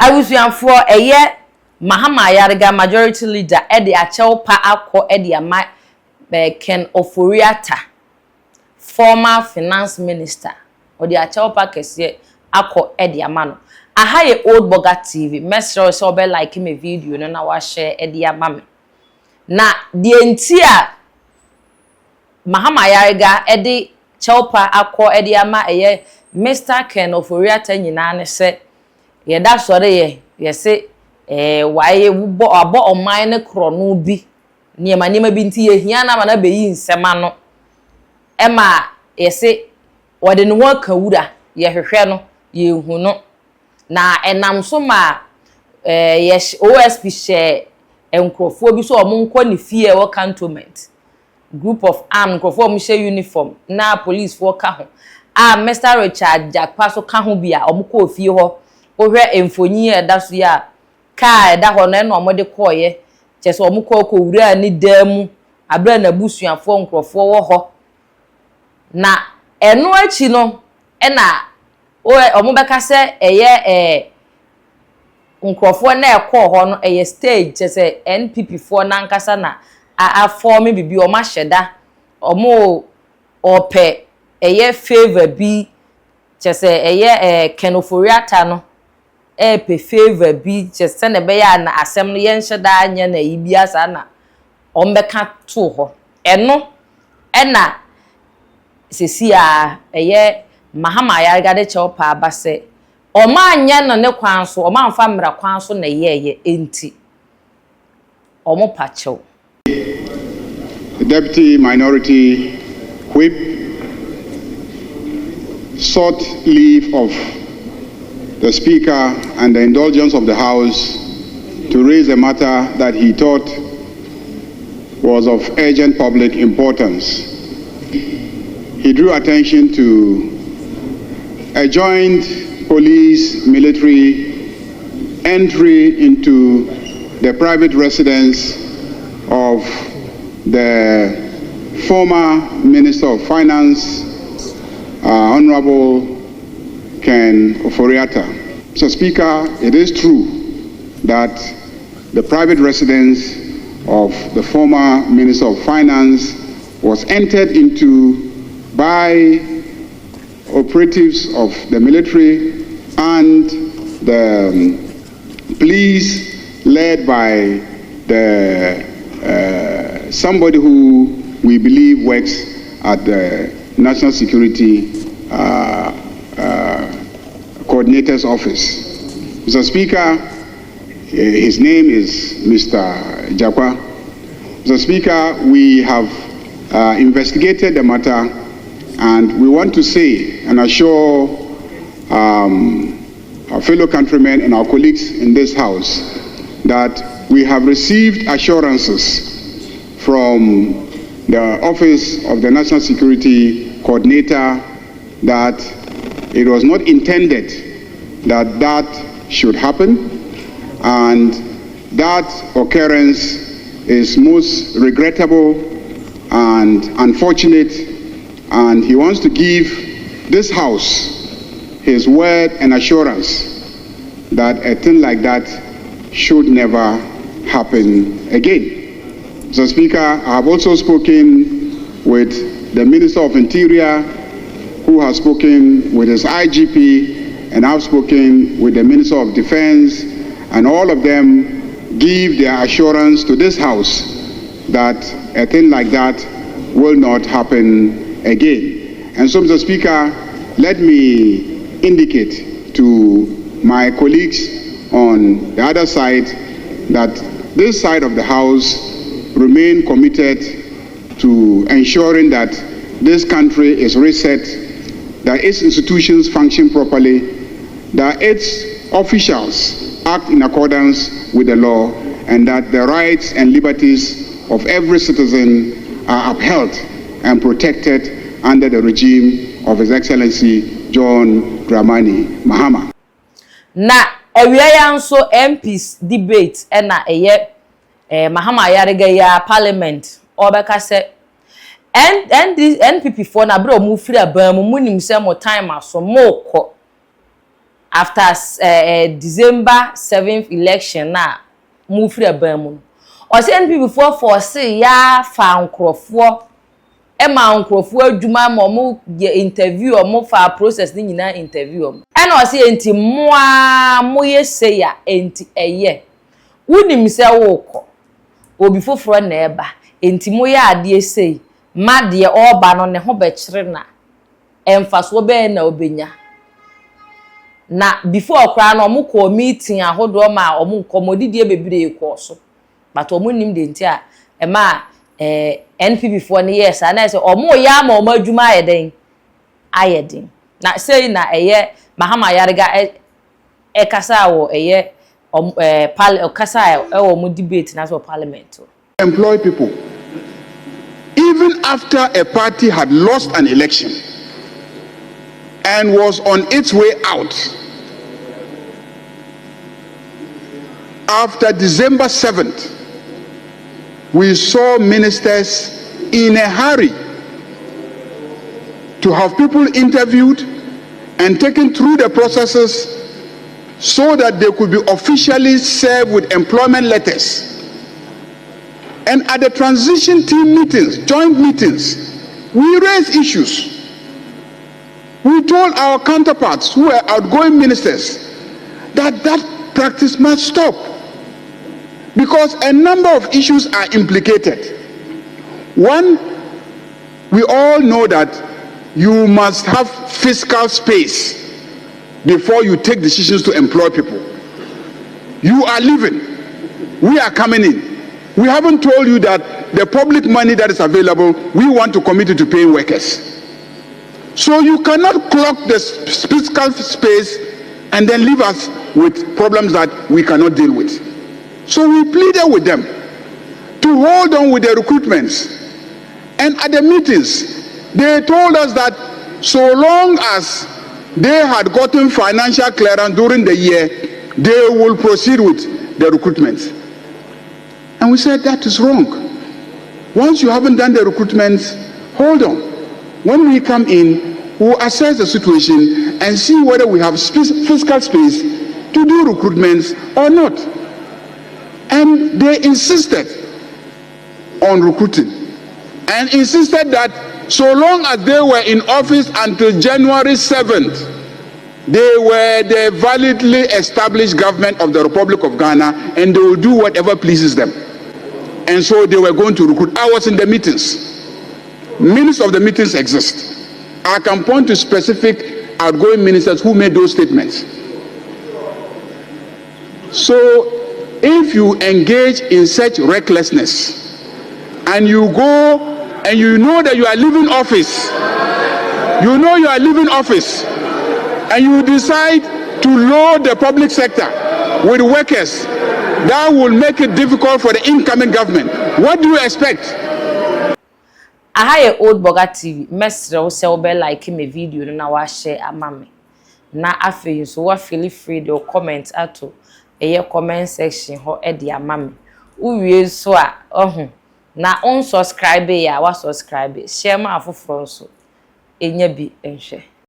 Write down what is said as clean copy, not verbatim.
Abusuanfo eye Mahama Ayariga majority leader de acheopa akọ de ama Ken Ofori Atta former finance minister or the acheopa kese akọ de ama no aha ye Oldboga TV mesro so be like me video no na wa share de ama me na de enti a Mahama Ayariga de acheopa akọ de ama eye Mr. Ken Ofori Atta nyina ne se ye da sore ye se waye wo abo oman ne krono bi niema bi nti ye hia na mana be yi nsema no ema ye se wode no waka wura ye hwehwe no ye hu no na enam so ma ye OSP share enkrofo bi so omonko ne fie wo cantonment group of armed enkrofo mo share uniform na police for ka ho Mr. Richard Jakpa so ka ho bia omko ofie ho ohwe emfonyi e da so ya ka da ho na no omode koye chese omko ko wura ni damu abra na busuafo nkrofo wo ho na eno achi no na omobeka se eye nkrofo na ekọ ho no eye stage chese NPP fo na nkasa na form bibi o ma hyeda omo ope eye favor bi chese eye Ken Ofori Atta no pe favor bi chese ne be ya na asem no ye nhyeda anya na yibia sa na ombeka to ho eno na sesi a eye Mahama Ayariga de cheopa abase oma anya no ne kwan so oma mfa mra kwan so na ye enti omo pachew. The Deputy Minority Whip sought leave of the Speaker and the indulgence of the House to raise a matter that he thought was of urgent public importance. He drew attention to a joint police-military entry into the private residence of the former Minister of Finance, Honorable Ken Ofori Atta. Mr. Speaker, it is true that the private residence of the former Minister of Finance was entered into by operatives of the military and the police led by the somebody who we believe works at the National Security Coordinator's Office. Mr. Speaker, his name is Mr. Jakwa. Mr. Speaker, we have investigated the matter and we want to say and assure our fellow countrymen and our colleagues in this House that we have received assurances from the Office of the National Security Coordinator that it was not intended that that should happen, and that occurrence is most regrettable and unfortunate, and he wants to give this House his word and assurance that a thing like that should never happen again. Mr. Speaker, I have also spoken with the Minister of Interior, who has spoken with his IGP, and I've spoken with the Minister of Defense, and all of them give their assurance to this House that a thing like that will not happen again. And so, Mr. Speaker, let me indicate to my colleagues on the other side that this side of the House remain committed to ensuring that this country is reset, that its institutions function properly, that its officials act in accordance with the law, and that the rights and liberties of every citizen are upheld and protected under the regime of His Excellency John Dramani Mahama. Na ewiya nso MPs debate na eye Mahama Ayariga ya parliament obeka se NPP for na bro mu firi aban mu nim se mo time aso mo ko after December 7th election na move free abamu o say NP before for say ya fa nkrofo e ma nkrofo adwuma ma mo interview o mo fa process ni nyina interview o and o say enti mo ye say ya enti eye wunim se wo ko obi foforo na eba enti mo ya ade say ma de oba no ne ho be kire na emfaso be na obenya na before okra na omukọ meeting ahodo ma omukọ modidie bebire ko so but omunim de nti a e ma NP before ne yes na say omu ya ma omadwuma ayeden na say na eye Mahama Ayariga kasa wo eye kasa wo mu debate na so parliament employ people even after a party had lost an election and was on its way out. After December 7th, we saw ministers in a hurry to have people interviewed and taken through the processes so that they could be officially served with employment letters. And at the transition team meetings, joint meetings, we raised issues. We told our counterparts who were outgoing ministers that that practice must stop because a number of issues are implicated. One, we all know that you must have fiscal space before you take decisions to employ people. You are leaving. We are coming in. We haven't told you that the public money that is available, we want to commit it to paying workers. So you cannot clock the fiscal space and then leave us with problems that we cannot deal with. So we pleaded with them to hold on with the recruitments. And at the meetings, they told us that so long as they had gotten financial clearance during the year, they will proceed with the recruitment. And we said that is wrong. Once you haven't done the recruitment, hold on. When we come in, we'll assess the situation and see whether we have fiscal space to do recruitments or not. And they insisted on recruiting and insisted that so long as they were in office until January 7th, they were the validly established government of the Republic of Ghana and they will do whatever pleases them. And so they were going to recruit. I was in the meetings. Minutes of the meetings exist. I can point to specific outgoing ministers who made those statements. So if you engage in such recklessness and you go and you know that you are leaving office, and you decide to load the public sector with workers, that will make it difficult for the incoming government. What do you expect? Ahaye Oldboga TV, mestre wo se wo be like me video na wa share amame. Na afei so wa feel free to comment ato comment section ho e de amame. Uwie so a na unsubscribe ya wa subscribe. Share ma afoforo so enya bi enhwe.